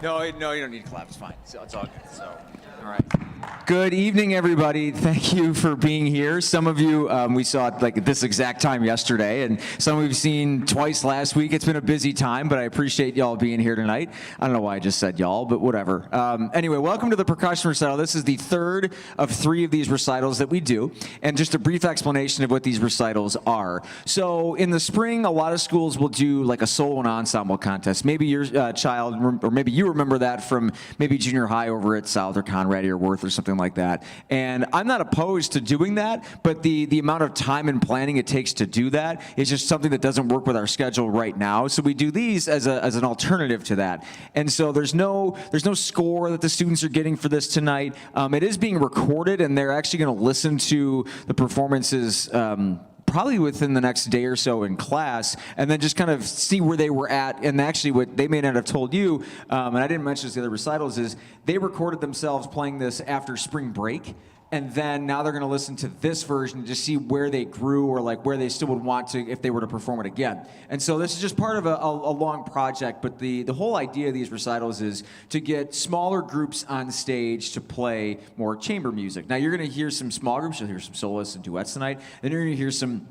No, you don't need to clap. It's fine. So it's all good. So, all right. Good evening, everybody. Thank you for being here. Some of you we saw at like this exact time yesterday, and some we've seen twice last week. It's been a busy time, but I appreciate y'all being here tonight. I don't know why I just said y'all, but whatever. Anyway, welcome to the Percussion Recital. This is the third of 3 of these recitals that we do, and just a brief explanation of what these recitals are. So in the spring, a lot of schools will do like a solo and ensemble contest. Maybe your child, or maybe you remember that from maybe junior high over at South or Conrad or Worth or something like that. And I'm not opposed to doing that, but the amount of time and planning it takes to do that is just something that doesn't work with our schedule right now. So we do these as an alternative to that. And so there's no score that the students are getting for this tonight. It is being recorded, and they're actually going to listen to the performances probably within the next day or so in class, and then just kind of see where they were at. And actually what they may not have told you, and I didn't mention this in the other recitals, is they recorded themselves playing this after spring break, and then now they're going to listen to this version to see where they grew or like where they still would want to if they were to perform it again. And so this is just part of a long project, but the whole idea of these recitals is to get smaller groups on stage to play more chamber music. Now you're going to hear some small groups, you'll hear some soloists and duets tonight, and you're going to hear some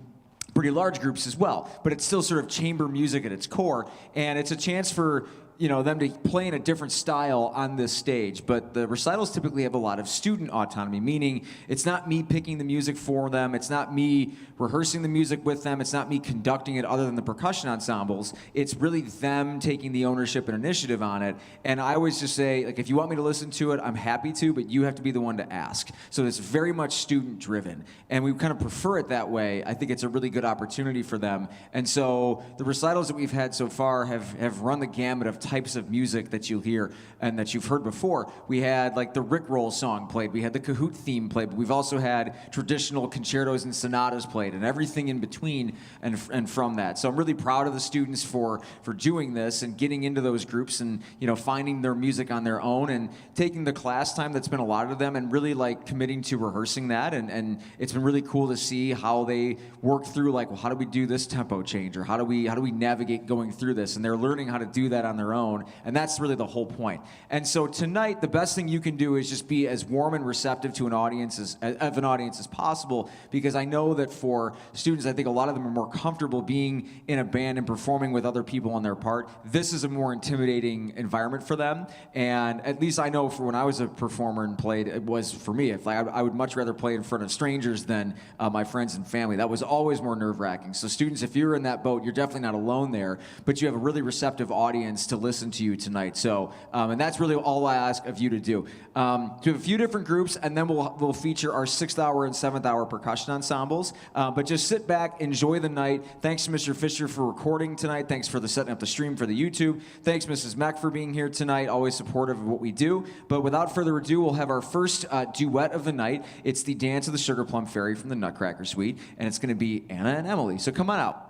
pretty large groups as well, but it's still sort of chamber music at its core, and it's a chance for them to play in a different style on this stage. But the recitals typically have a lot of student autonomy, meaning it's not me picking the music for them, it's not me rehearsing the music with them, it's not me conducting it other than the percussion ensembles. It's really them taking the ownership and initiative on it. And I always just say, like, if you want me to listen to it, I'm happy to, but you have to be the one to ask. So it's very much student driven, and we kind of prefer it that way. I think it's a really good opportunity for them. And so the recitals that we've had so far have run the gamut of types of music that you'll hear and that you've heard before. We had like the Rickroll song played, we had the Kahoot theme played, but we've also had traditional concertos and sonatas played, and everything in between and from that. So I'm really proud of the students for doing this and getting into those groups and finding their music on their own and taking the class time that's been allotted to them and really like committing to rehearsing that. And it's been really cool to see how they work through like, well, how do we do this tempo change, or how do we navigate going through this, and they're learning how to do that on their own. And that's really the whole point. And so tonight, the best thing you can do is just be as warm and receptive to an audience as possible, because I know that for students, I think a lot of them are more comfortable being in a band and performing with other people on their part. This is a more intimidating environment for them. And at least I know for when I was a performer and played, it was for me. If I would much rather play in front of strangers than my friends and family. That was always more nerve-wracking. So students, if you're in that boat, you're definitely not alone there, but you have a really receptive audience to listen to you tonight. So, and that's really all I ask of you to do. To have a few different groups, and then we'll feature our 6th hour and 7th hour percussion ensembles. But just sit back, enjoy the night. Thanks to Mr. Fisher for recording tonight. Thanks for setting up the stream for the YouTube. Thanks, Mrs. Meck, for being here tonight. Always supportive of what we do. But without further ado, we'll have our first duet of the night. It's the Dance of the Sugar Plum Fairy from the Nutcracker Suite, and it's going to be Anna and Emily. So come on out.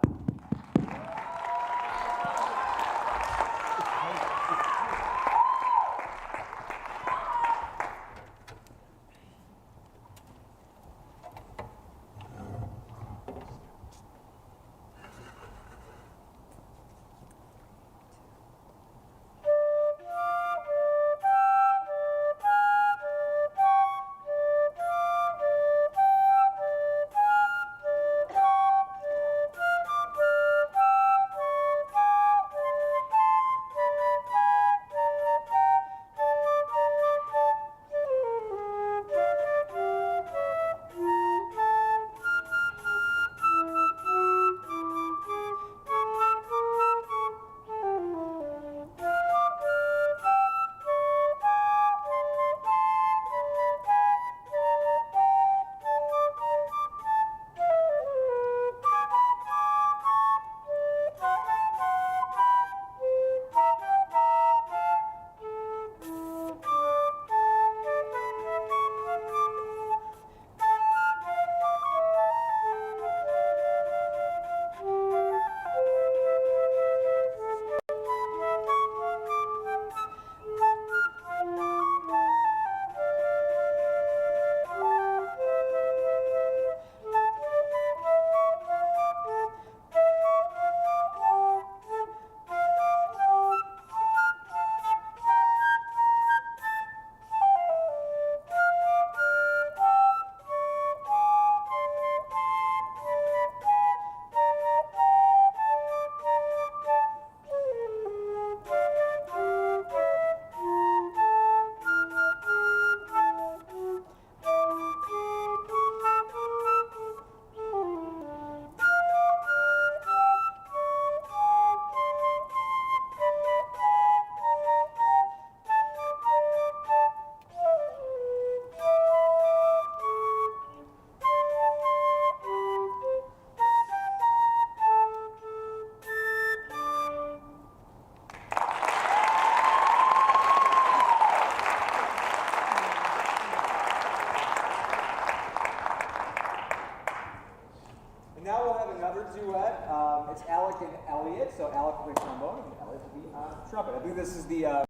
quintet. It's Alec and Elliot. So Alec will play trombone and Elliot will be on trumpet. I believe this is the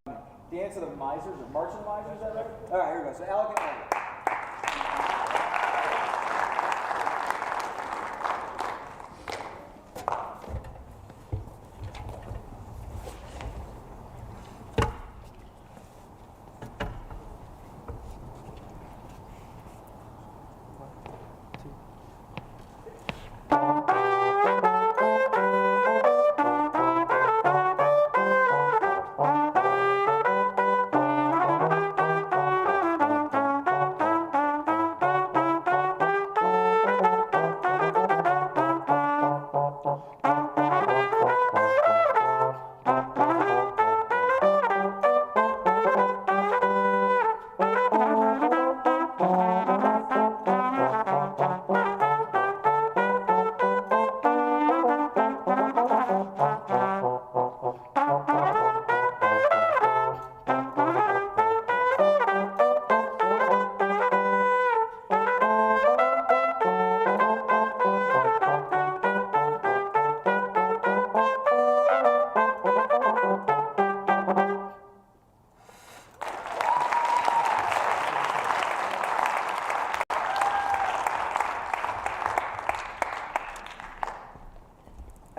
Dance of the Misers, or March of the Misers, is that right? All right, here we go. So Alec and Elliot.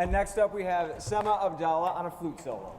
And next up we have Sema Abdallah on a flute solo.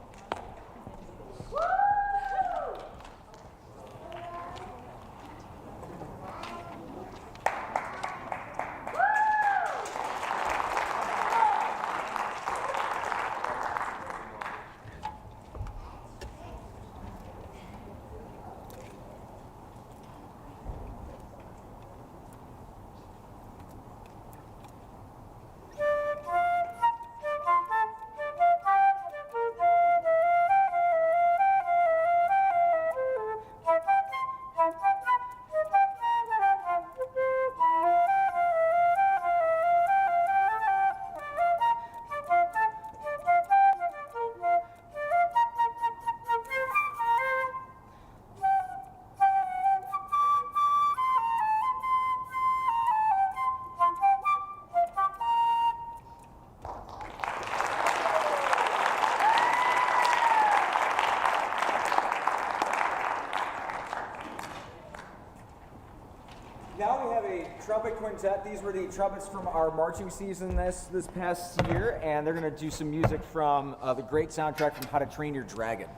Now we have a trumpet quintet. These were the trumpets from our marching season this past year, and they're going to do some music from the great soundtrack from How to Train Your Dragon.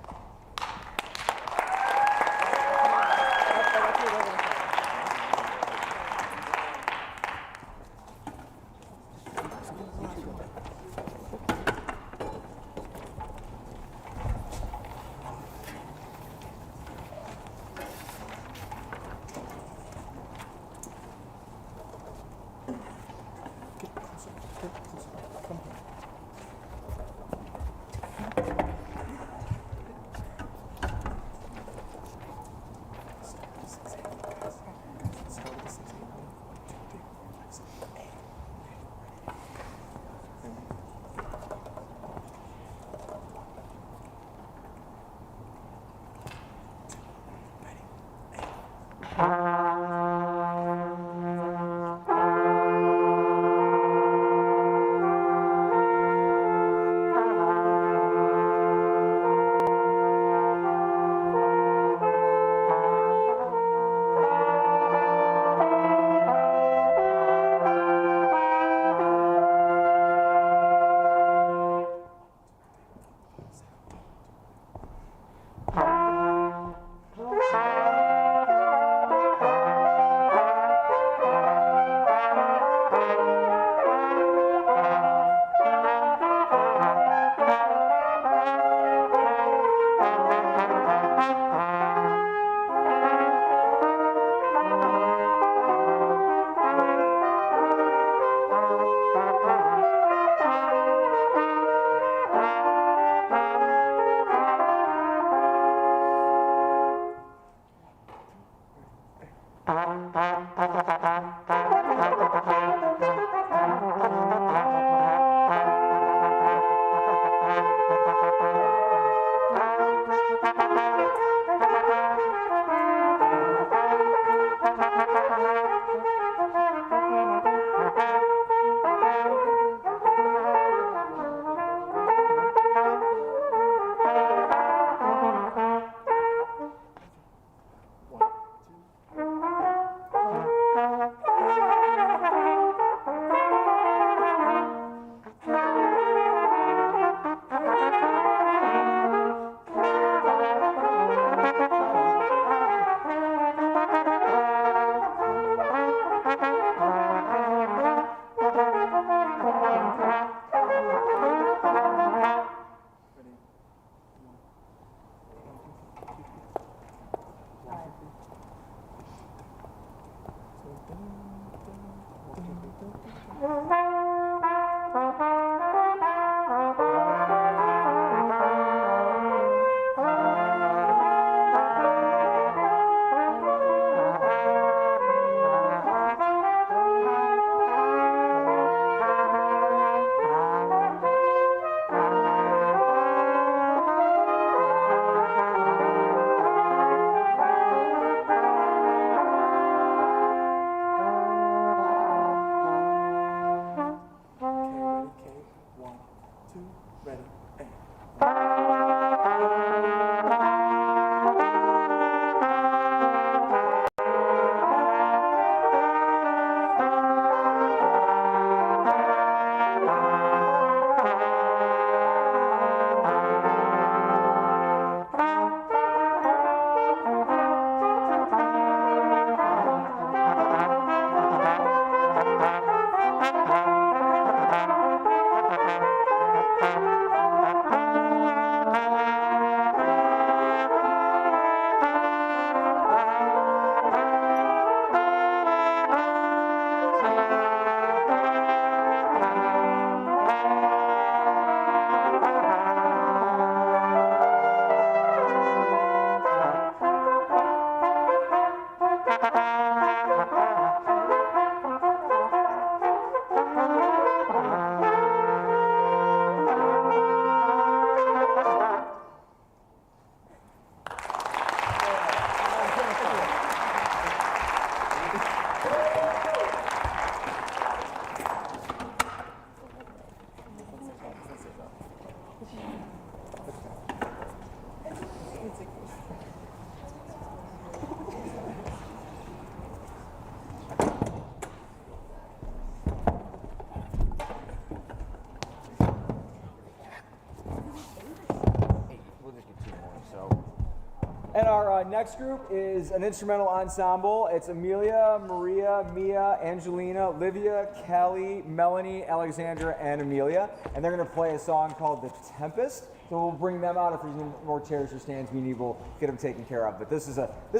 our next group is an instrumental ensemble. It's Amelia, Maria, Mia, Angelina, Livia, Kelly, Melanie, Alexandra, and Amelia. And they're going to play a song called The Tempest. So we'll bring them out. If there's any more chairs or stands we need, we'll get them taken care of. But this is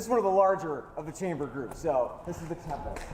one of the larger of the chamber groups. So this is The Tempest.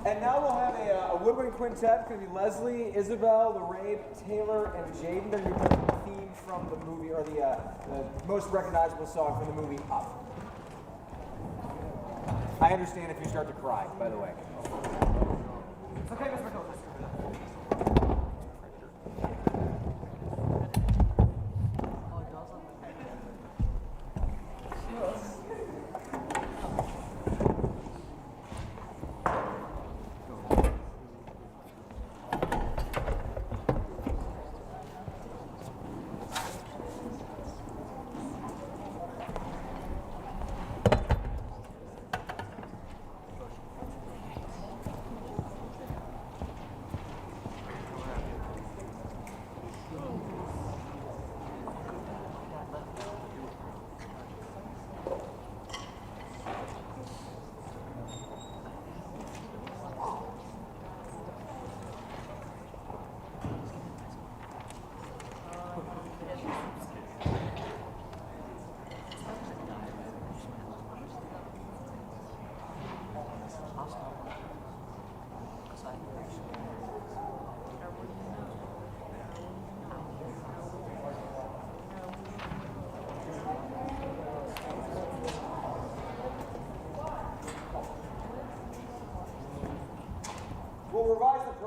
And now we'll have a woodwind quintet. It's going to be Leslie, Isabel, Lorraine, Taylor, and Jaden. They're going to be playing the theme from the movie, or the most recognizable song from the movie Up. I understand if you start to cry, by the way. It's okay, Mr. McCullough.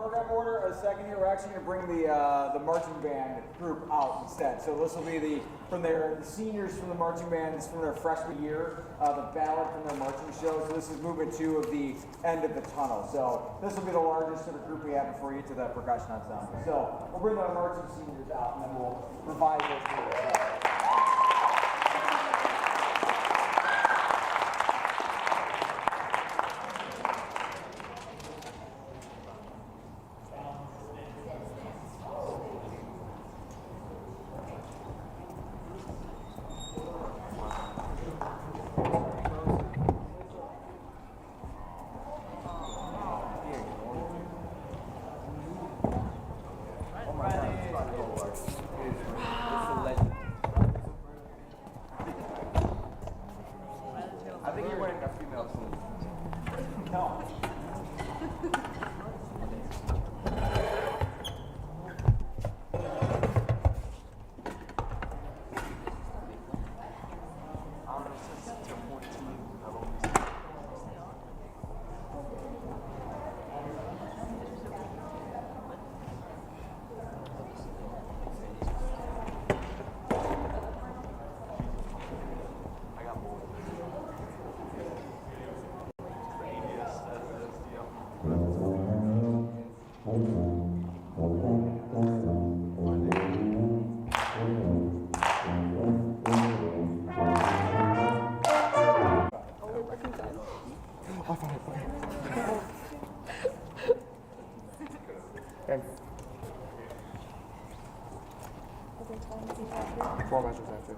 program order, a second here, we're actually going to bring the marching band group out instead. So this will be the seniors from the marching bands from their freshman year, the ballad from their marching show. So this is movement 2 of the end of the tunnel. So this will be the largest sort of group we have before you get to the percussion ensemble. So we'll bring the marching seniors out and then we'll revise those groups. I think you're wearing a female suit. No. Okay. 4 measures after.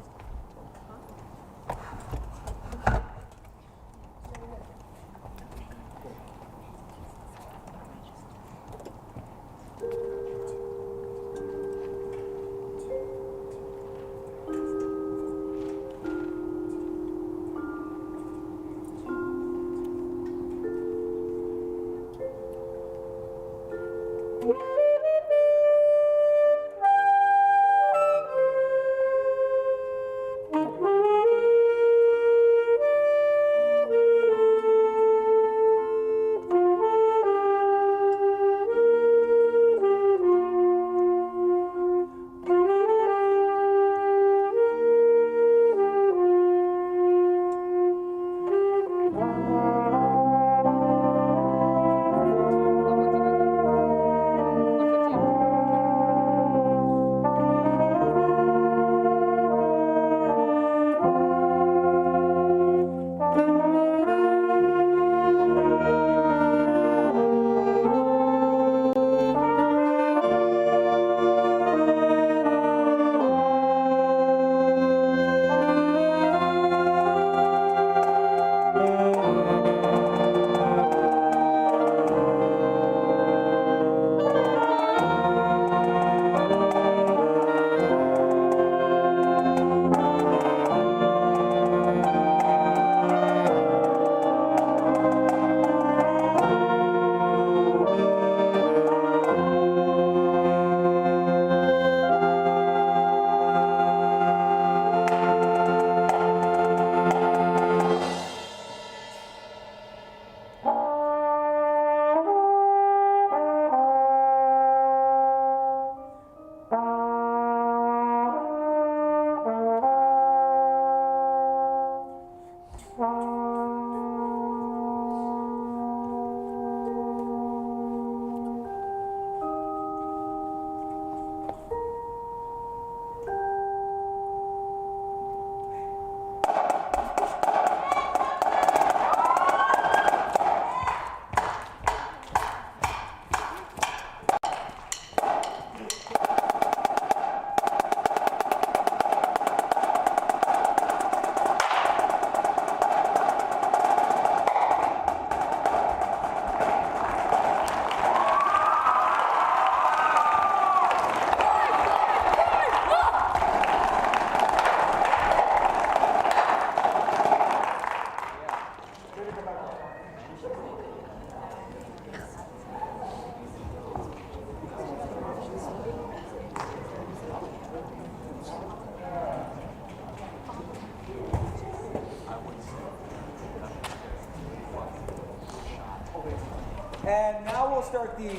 And now we'll start the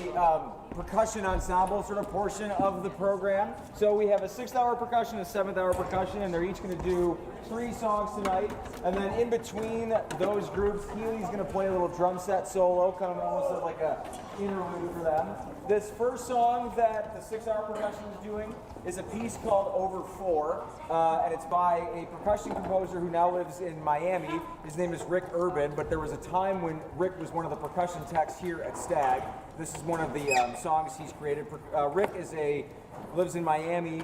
percussion ensemble sort of portion of the program. So we have a 6th hour percussion, a 7th hour percussion, and they're each going to do 3 songs tonight. And then in between those groups, Healy's going to play a little drum set solo, kind of almost like a interlude for them. This first song that the 6th hour percussion is doing is a piece called Over 4, and it's by a percussion composer who now lives in Miami. His name is Rick Urban, but there was a time when Rick was one of the percussion techs here at Stagg. This is one of the songs he's created. Rick lives in Miami.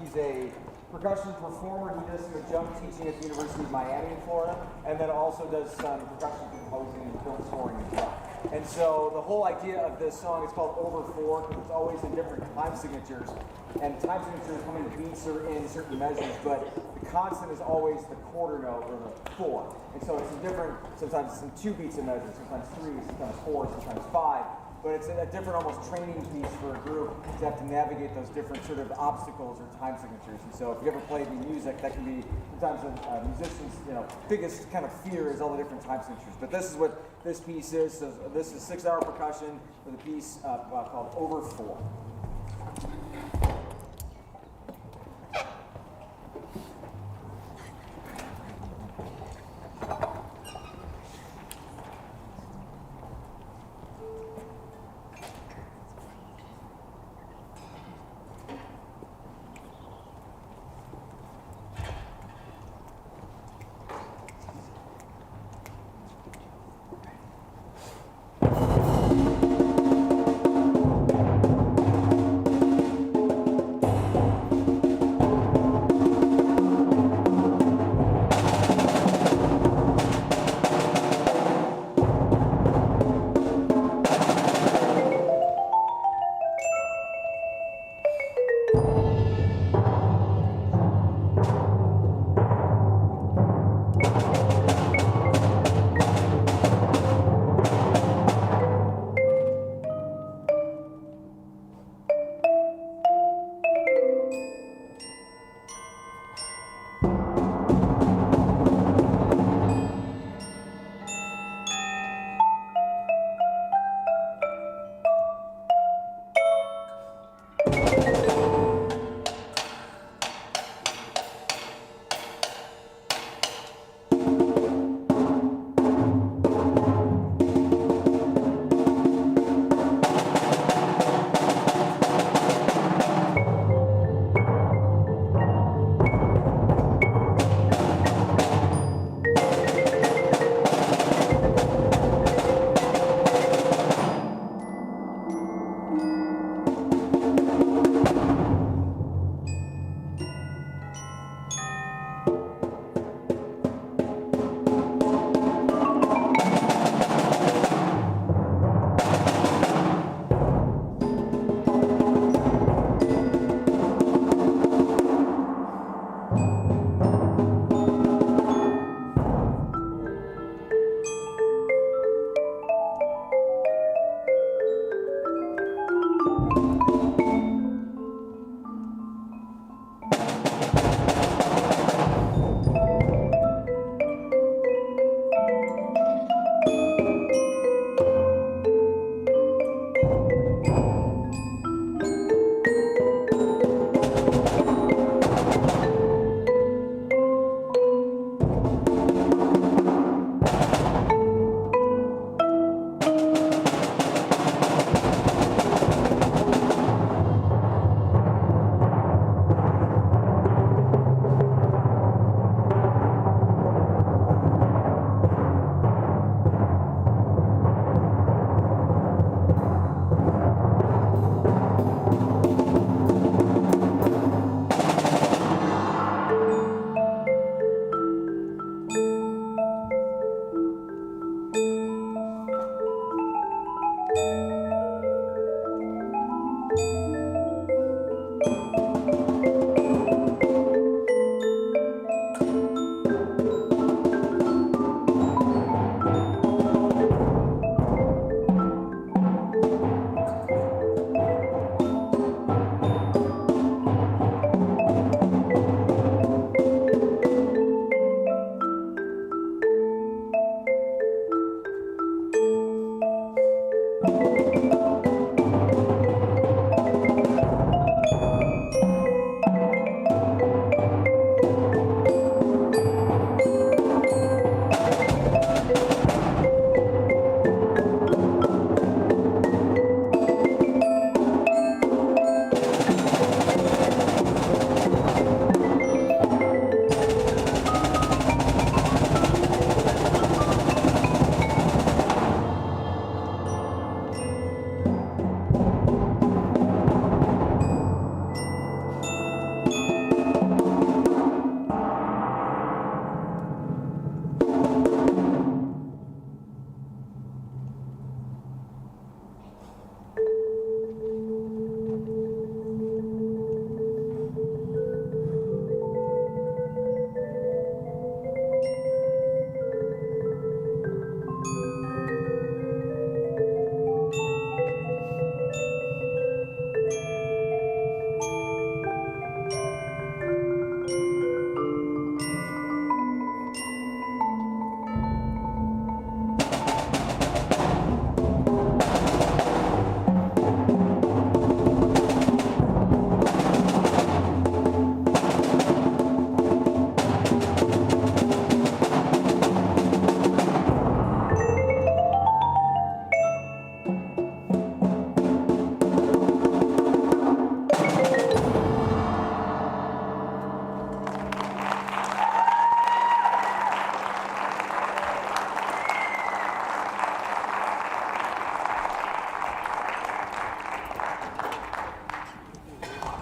He's a percussion performer. He does some adjunct teaching at the University of Miami in Florida, and then also does some percussion composing and film scoring as well. And so the whole idea of this song is called Over 4 because it's always in different time signatures. And time signatures, how many beats are in certain measures, but the constant is always the quarter note or the 4. And so it's in different, sometimes it's in 2 beats a measure, sometimes 3, sometimes 4, sometimes 5. But it's a different almost training piece for a group to have to navigate those different sort of obstacles or time signatures. And so if you ever played music, that can be sometimes a musician's biggest kind of fear is all the different time signatures. But this is what this piece is. So this is 6 hour percussion with a piece called Over 4.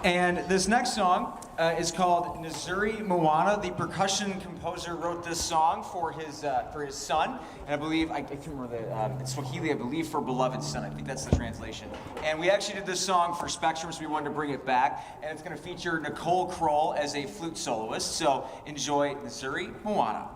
And this next song is called Nzuri Moana. The percussion composer wrote this song for his son, and I believe I can't remember it's Swahili, I believe, for beloved son. I think that's the translation. And we actually did this song for Spectrum, so we wanted to bring it back. And it's going to feature Nicole Kroll as a flute soloist. So enjoy Nzuri Moana.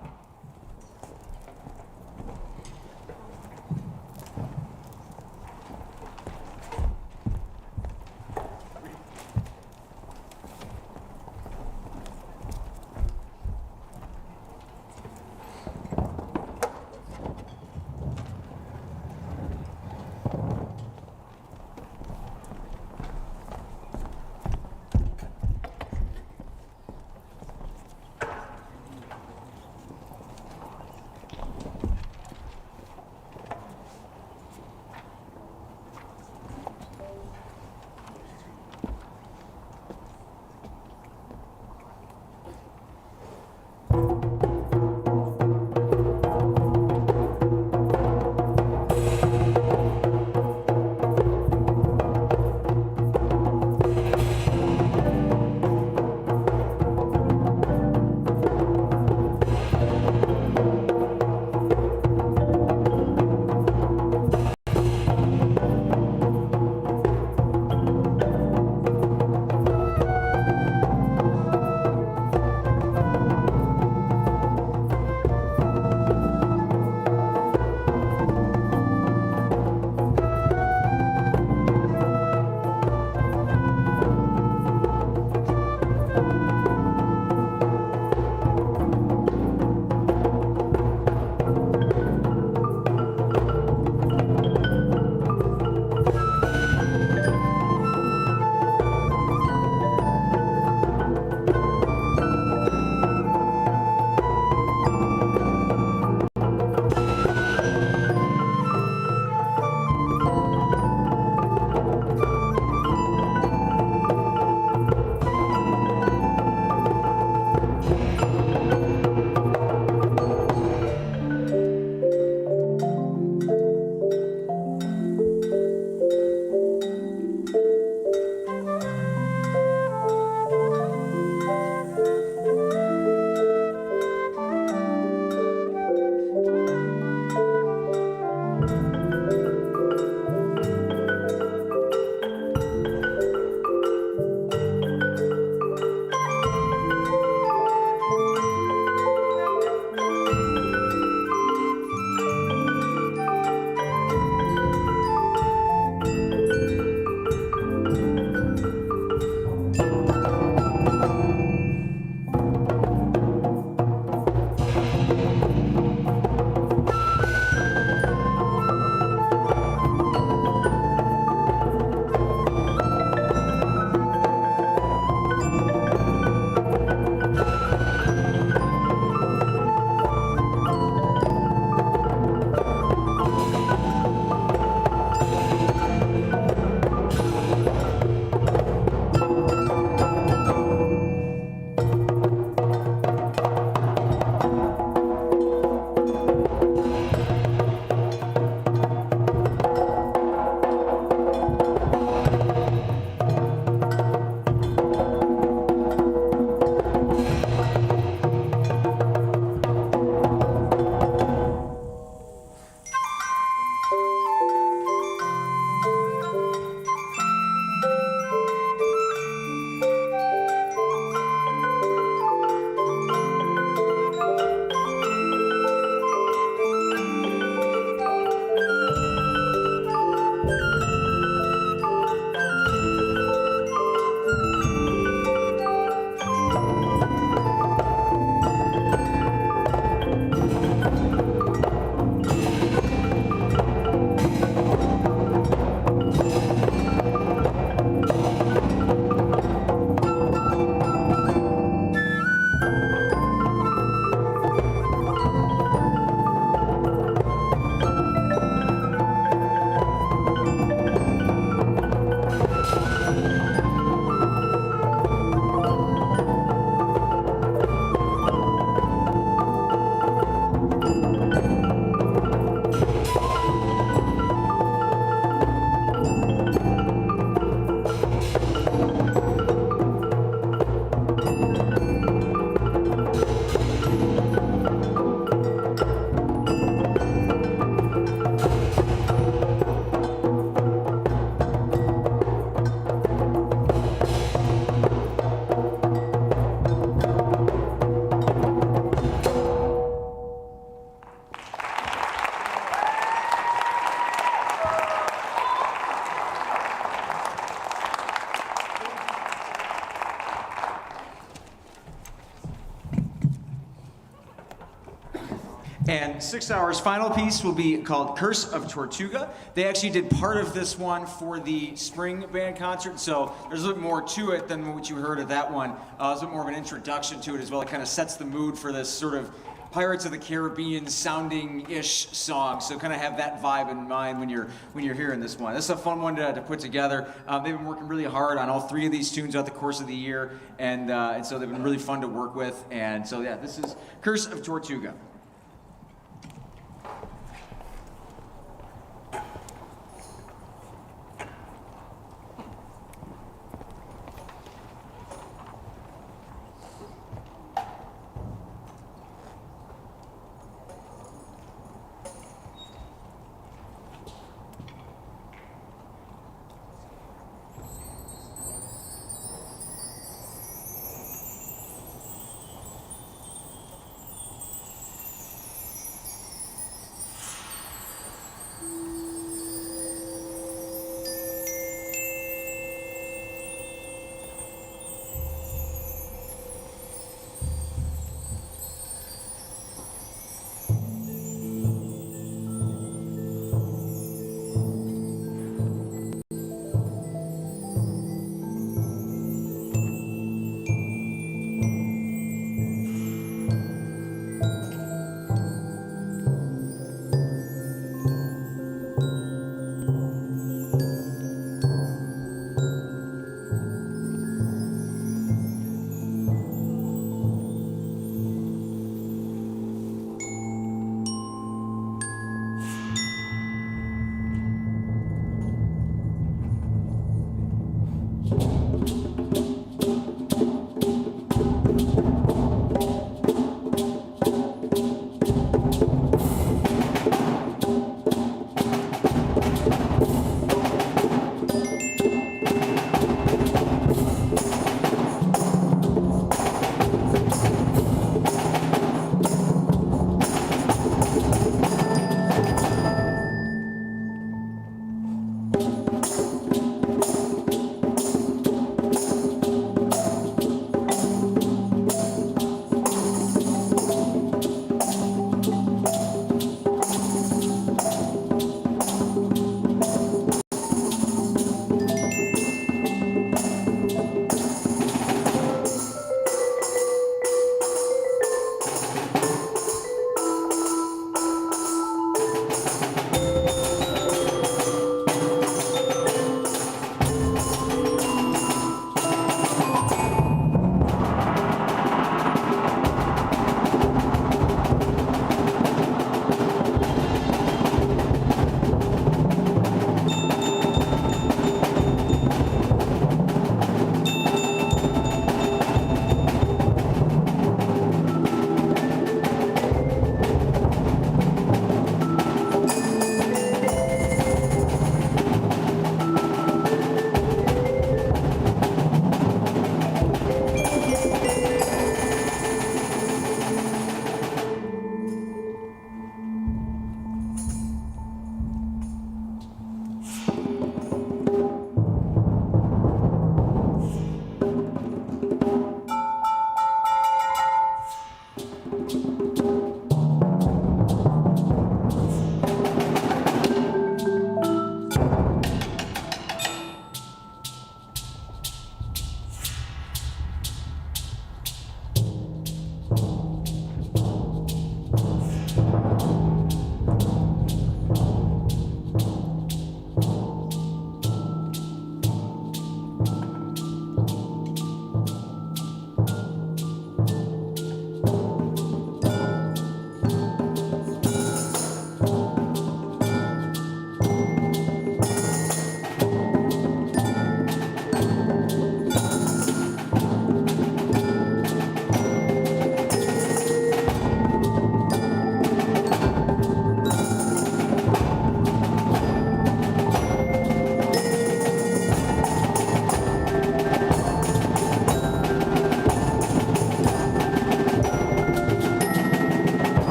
And 6 hours final piece will be called Curse of Tortuga. They actually did part of this one for the spring band concert, so there's a little bit more to it than what you heard at that one. It's a bit more of an introduction to it as well. It kind of sets the mood for this sort of Pirates of the Caribbean sounding-ish song, so kind of have that vibe in mind when you're hearing this one. This is a fun one to put together. They've been working really hard on all 3 of these tunes throughout the course of the year, and so they've been really fun to work with. And so yeah, this is Curse of Tortuga.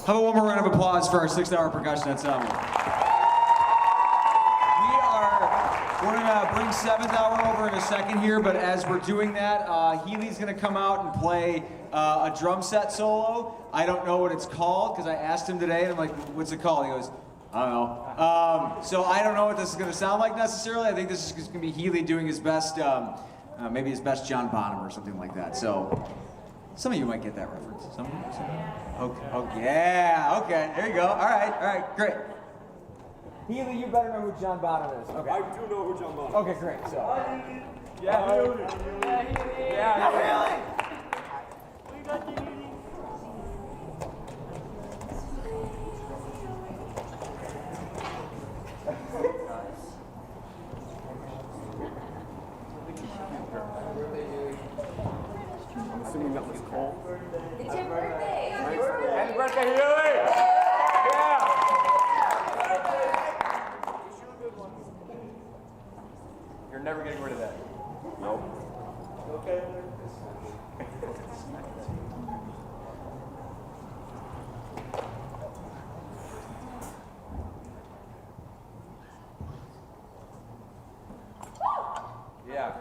How about one more round of applause for our 6-hour percussion ensemble? We're gonna bring 7th hour over in a second here, but as we're doing that, Healy's gonna come out and play a drum set solo. I don't know what it's called, because I asked him today, and I'm like, what's it called? He goes, I don't know. So I don't know what this is gonna sound like necessarily. I think this is just gonna be Healy doing his best, maybe his best John Bonham or something like that. So some of you might get that reference. Some of you? Okay, yeah, okay, there you go. All right, great. Healy, you better know who John Bonham is. Okay. I do know who John Bonham is. Okay, great. So. Yeah, Healy. Yeah, Healy. We got the Healy. I'm assuming that was Cole. It's your birthday. Happy birthday, Healy! Yeah! You're never getting rid of that. Nope. Okay. Yeah.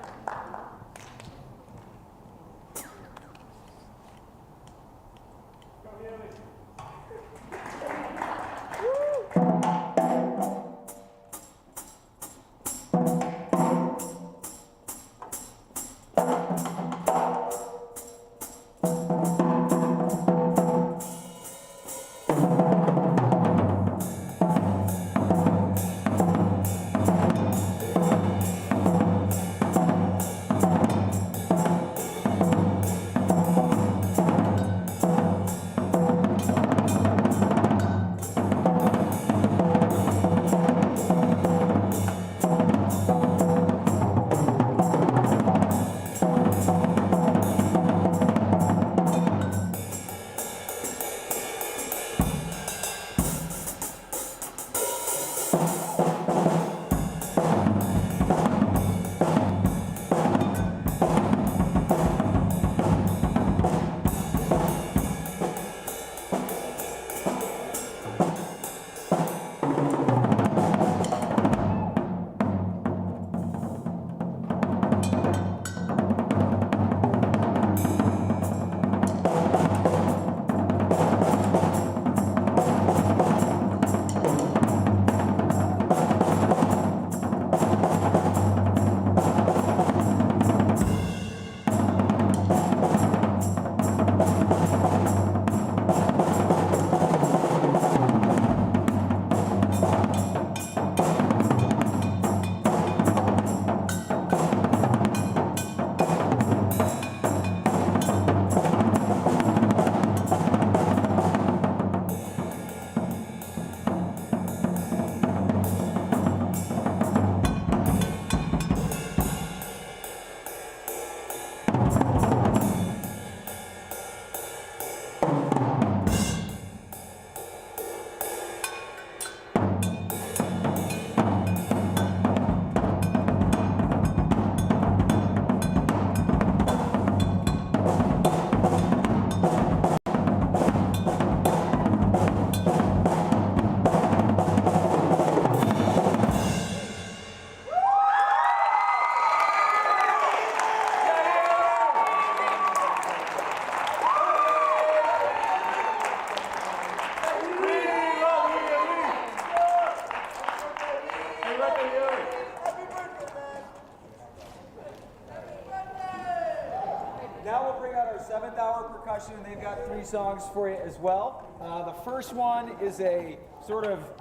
Now we'll bring out our 7th hour percussion, and they've got 3 songs for you as well. The first one is a sort of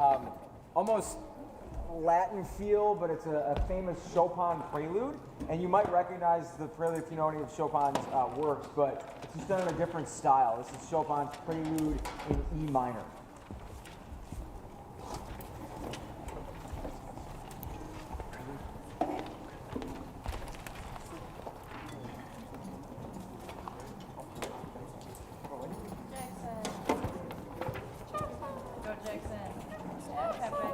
almost Latin feel, but it's a famous Chopin prelude. And you might recognize the prelude if you know any of Chopin's works, but it's just done in a different style. This is Chopin's prelude in E minor. Go Jackson. Yeah, Pepe.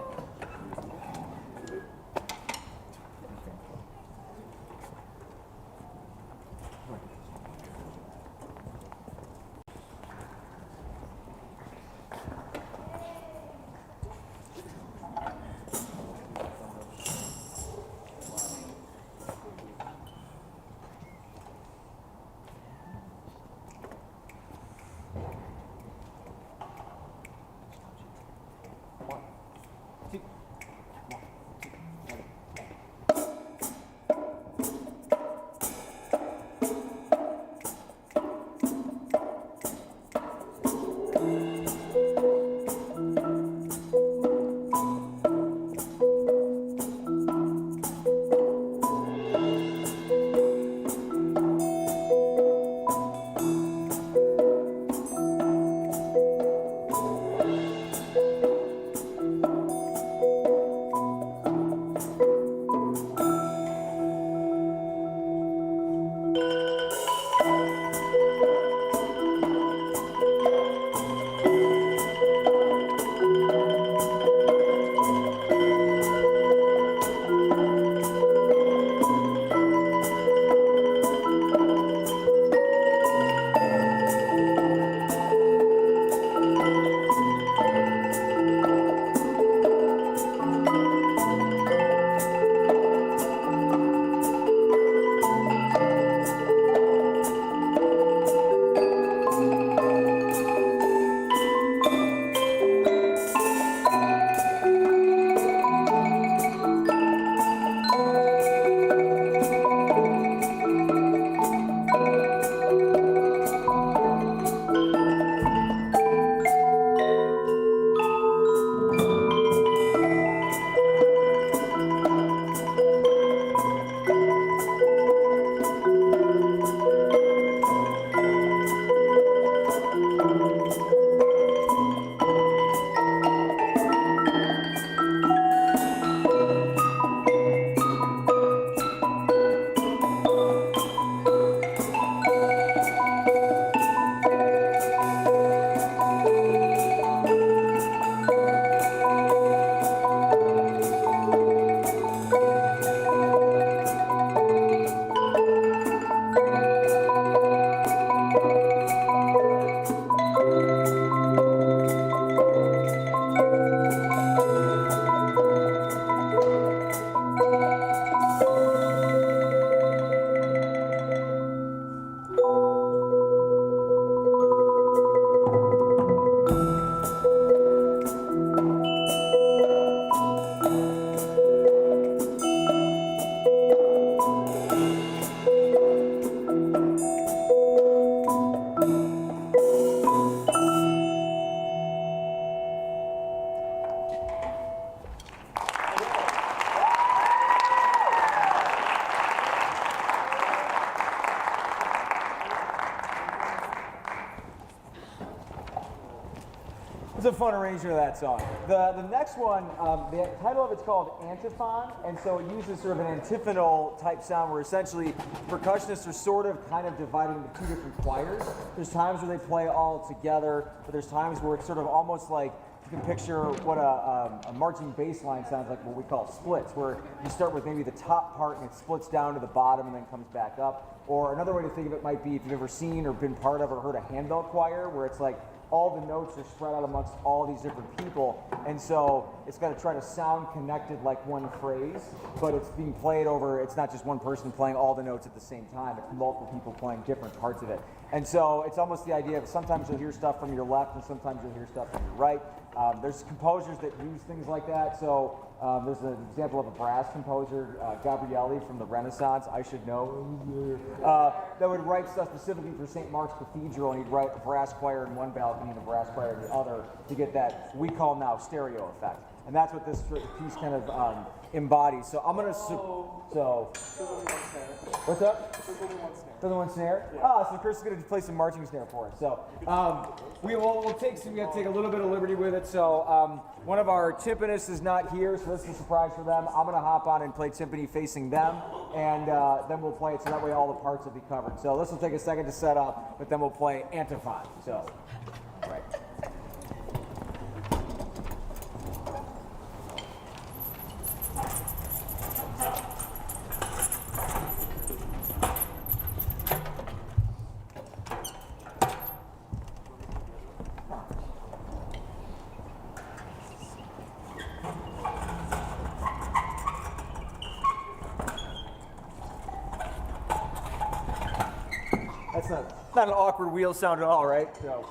It's a fun arrangement of that song. The next one, the title of it's called Antiphon, and so it uses sort of an antiphonal type sound where essentially percussionists are sort of kind of dividing into two different choirs. There's times where they play all together, but there's times where it's sort of almost like you can picture what a marching bass line sounds like, what we call splits, where you start with maybe the top part and it splits down to the bottom and then comes back up. Or another way to think of it might be if you've ever seen or been part of or heard a handbell choir, where it's like all the notes are spread out amongst all these different people, and so it's got to try to sound connected like one phrase, but it's being played over, it's not just one person playing all the notes at the same time, it's multiple people playing different parts of it. And so it's almost the idea of sometimes you'll hear stuff from your left and sometimes you'll hear stuff from your right. There's composers that use things like that, so there's an example of a brass composer, Gabrielli from the Renaissance, I should know, that would write stuff specifically for St. Mark's Cathedral, and he'd write a brass choir in one balcony and a brass choir in the other to get that we call now stereo effect. And that's what this piece kind of embodies. So I'm gonna, what's up? There's only one snare. Yeah. So Chris is gonna play some marching snare for us. So we have to take a little bit of liberty with it. So one of our timpanists is not here, so this is a surprise for them. I'm gonna hop on and play timpani facing them, and then we'll play it so that way all the parts will be covered. So this will take a second to set up, but then we'll play Antiphon. So, right. That's not an awkward wheel sound at all, right? So.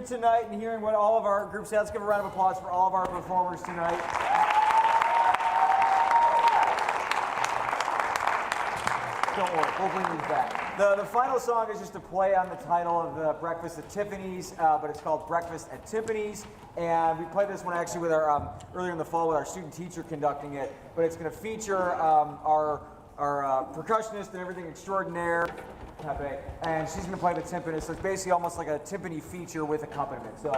tonight and hearing what all of our groups have. Let's give a round of applause for all of our performers tonight. Don't worry, we'll bring these back. The final song is just a play on the title of the Breakfast at Tiffany's, but it's called Breakfast at Tiffany's. And we played this one actually with our earlier in the fall with our student teacher conducting it. But it's going to feature our percussionist and everything extraordinaire, Pepe, and she's going to play the timpani. So it's basically almost like a timpani feature with accompaniment. So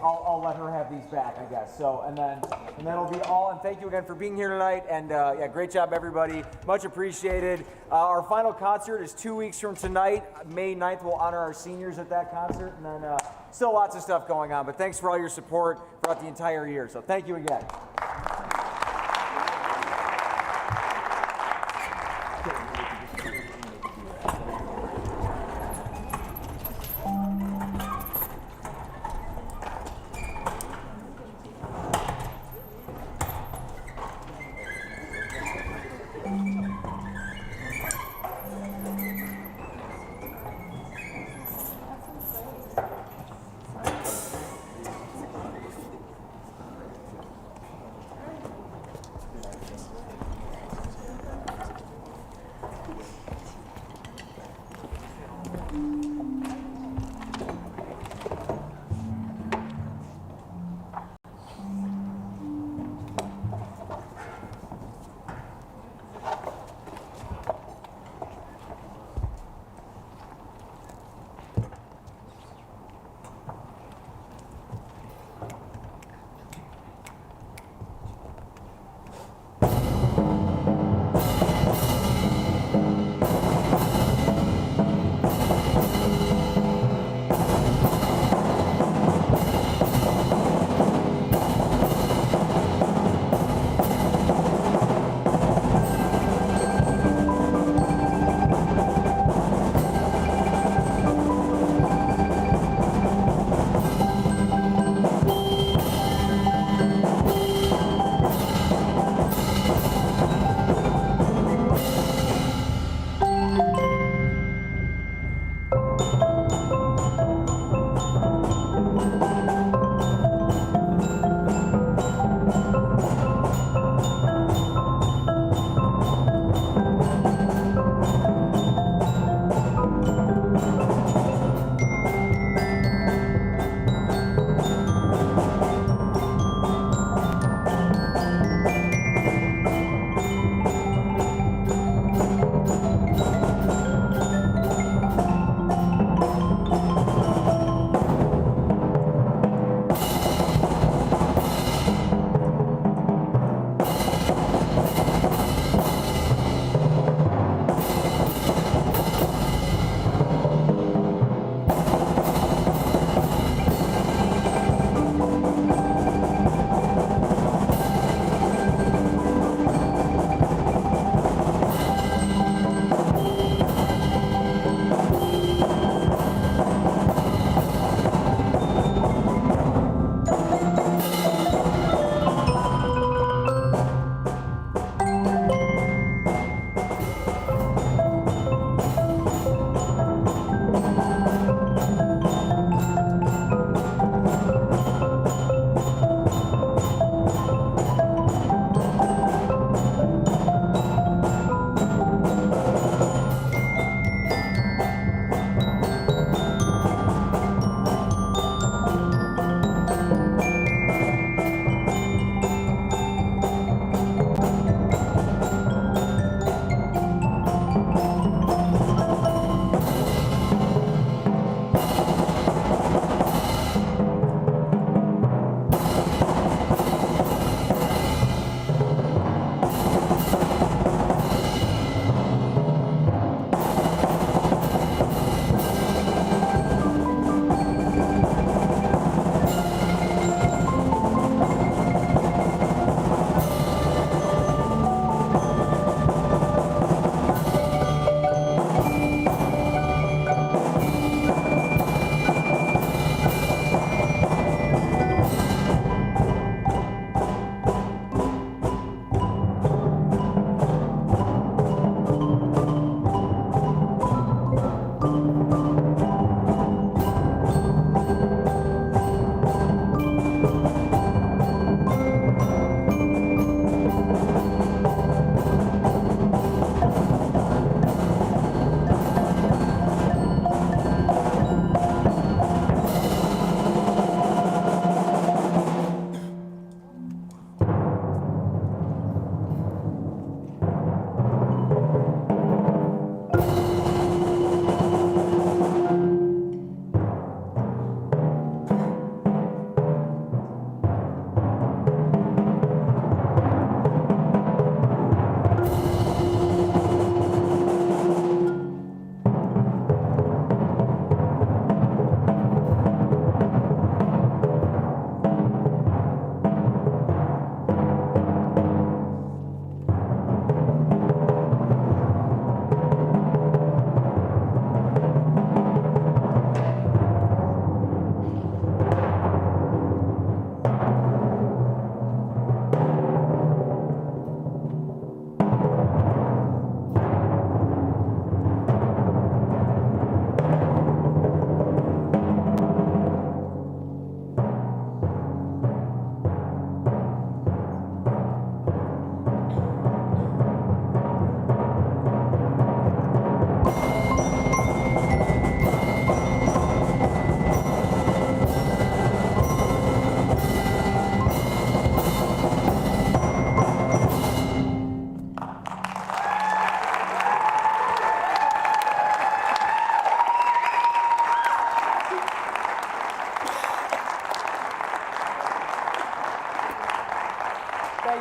I'll let her have these back, I guess. So and then it'll be all. And thank you again for being here tonight. And yeah, great job, everybody. Much appreciated. Our final concert is 2 weeks from tonight, May 9th. We'll honor our seniors at that concert, and then still lots of stuff going on. But thanks for all your support throughout the entire year. So thank you again.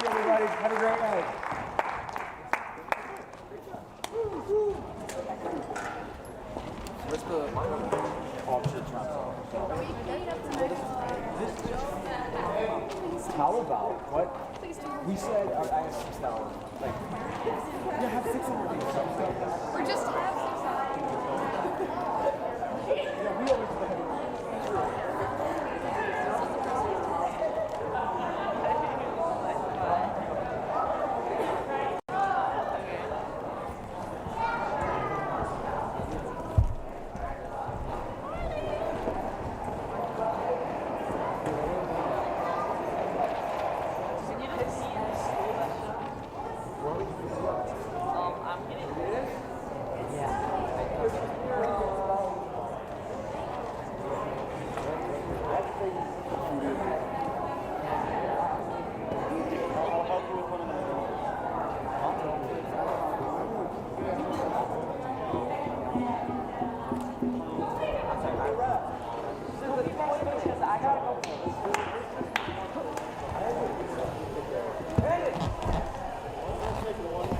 everybody. Have a great night. Where's the option transfer? Are we getting up tonight? How about what? Please do. We said I have $6. Like, yeah, have $6 on. Or just have